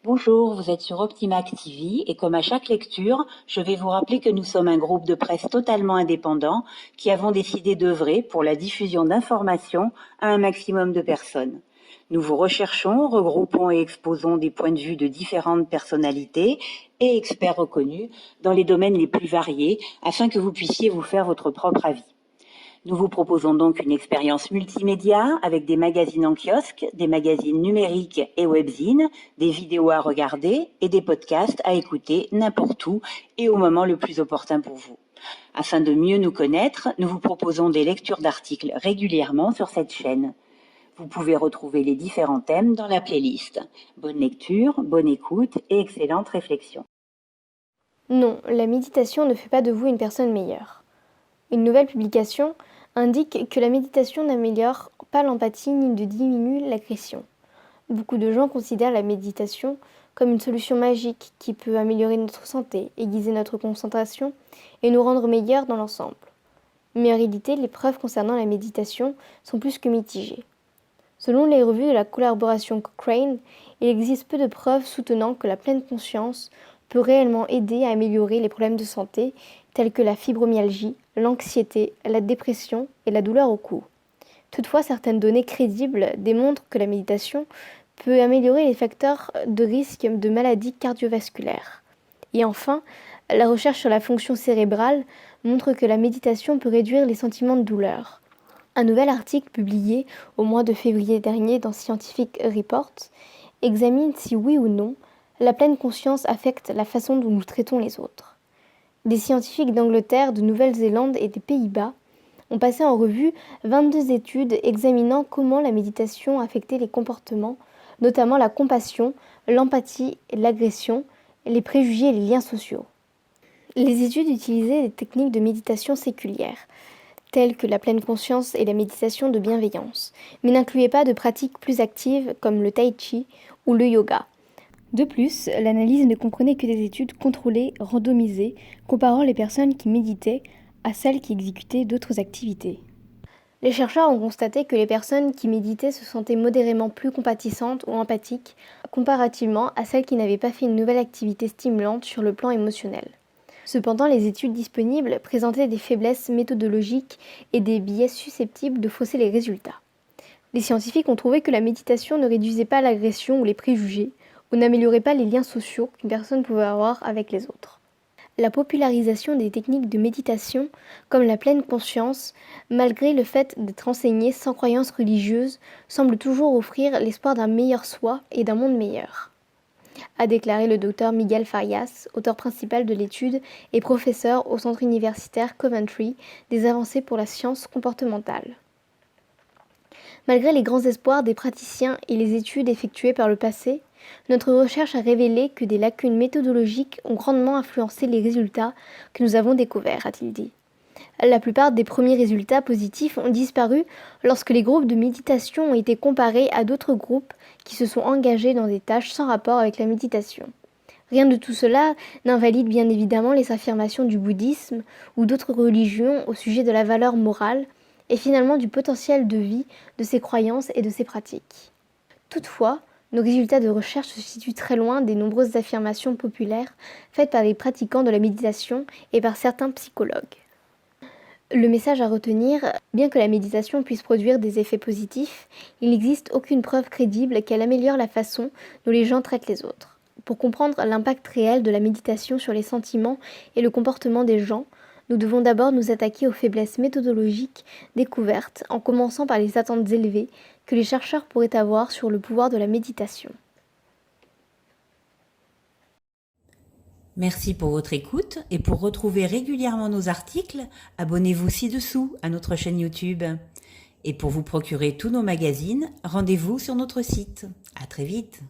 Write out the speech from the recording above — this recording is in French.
Bonjour, vous êtes sur Optimac TV et comme à chaque lecture, je vais vous rappeler que nous sommes un groupe de presse totalement indépendant qui avons décidé d'œuvrer pour la diffusion d'informations à un maximum de personnes. Nous vous recherchons, regroupons et exposons des points de vue de différentes personnalités et experts reconnus dans les domaines les plus variés afin que vous puissiez vous faire votre propre avis. Nous vous proposons donc une expérience multimédia avec des magazines en kiosque, des magazines numériques et webzines, des vidéos à regarder et des podcasts à écouter n'importe où et au moment le plus opportun pour vous. Afin de mieux nous connaître, nous vous proposons des lectures d'articles régulièrement sur cette chaîne. Vous pouvez retrouver les différents thèmes dans la playlist. Bonne lecture, bonne écoute et excellente réflexion. Non, la méditation ne fait pas de vous une personne meilleure. Une nouvelle publication indique que la méditation n'améliore pas l'empathie ni ne diminue l'agression. Beaucoup de gens considèrent la méditation comme une solution magique qui peut améliorer notre santé, aiguiser notre concentration et nous rendre meilleurs dans l'ensemble. Mais en réalité, les preuves concernant la méditation sont plus que mitigées. Selon les revues de la collaboration Cochrane, il existe peu de preuves soutenant que la pleine conscience peut réellement aider à améliorer les problèmes de santé tels que la fibromyalgie, l'anxiété, la dépression et la douleur au cou. Toutefois, certaines données crédibles démontrent que la méditation peut améliorer les facteurs de risque de maladies cardiovasculaires. Et enfin, la recherche sur la fonction cérébrale montre que la méditation peut réduire les sentiments de douleur. Un nouvel article publié au mois de février dernier dans Scientific Reports examine si oui ou non la pleine conscience affecte la façon dont nous traitons les autres. Des scientifiques d'Angleterre, de Nouvelle-Zélande et des Pays-Bas ont passé en revue 22 études examinant comment la méditation affectait les comportements, notamment la compassion, l'empathie, l'agression, les préjugés et les liens sociaux. Les études utilisaient des techniques de méditation séculières, telles que la pleine conscience et la méditation de bienveillance, mais n'incluaient pas de pratiques plus actives comme le tai chi ou le yoga. De plus, l'analyse ne comprenait que des études contrôlées, randomisées, comparant les personnes qui méditaient à celles qui exécutaient d'autres activités. Les chercheurs ont constaté que les personnes qui méditaient se sentaient modérément plus compatissantes ou empathiques comparativement à celles qui n'avaient pas fait une nouvelle activité stimulante sur le plan émotionnel. Cependant, les études disponibles présentaient des faiblesses méthodologiques et des biais susceptibles de fausser les résultats. Les scientifiques ont trouvé que la méditation ne réduisait pas l'agression ou les préjugés, ou n'améliorait pas les liens sociaux qu'une personne pouvait avoir avec les autres. La popularisation des techniques de méditation, comme la pleine conscience, malgré le fait d'être enseignée sans croyance religieuse, semble toujours offrir l'espoir d'un meilleur soi et d'un monde meilleur, a déclaré le Dr Miguel Farias, auteur principal de l'étude et professeur au centre universitaire Coventry des avancées pour la science comportementale. Malgré les grands espoirs des praticiens et les études effectuées par le passé, notre recherche a révélé que des lacunes méthodologiques ont grandement influencé les résultats que nous avons découverts, a-t-il dit. La plupart des premiers résultats positifs ont disparu lorsque les groupes de méditation ont été comparés à d'autres groupes qui se sont engagés dans des tâches sans rapport avec la méditation. Rien de tout cela n'invalide bien évidemment les affirmations du bouddhisme ou d'autres religions au sujet de la valeur morale et finalement du potentiel de vie de ces croyances et de ces pratiques. Toutefois, nos résultats de recherche se situent très loin des nombreuses affirmations populaires faites par les pratiquants de la méditation et par certains psychologues. Le message à retenir, bien que la méditation puisse produire des effets positifs, il n'existe aucune preuve crédible qu'elle améliore la façon dont les gens traitent les autres. Pour comprendre l'impact réel de la méditation sur les sentiments et le comportement des gens, nous devons d'abord nous attaquer aux faiblesses méthodologiques découvertes, en commençant par les attentes élevées que les chercheurs pourraient avoir sur le pouvoir de la méditation. Merci pour votre écoute et pour retrouver régulièrement nos articles, abonnez-vous ci-dessous à notre chaîne YouTube. Et pour vous procurer tous nos magazines, rendez-vous sur notre site. À très vite.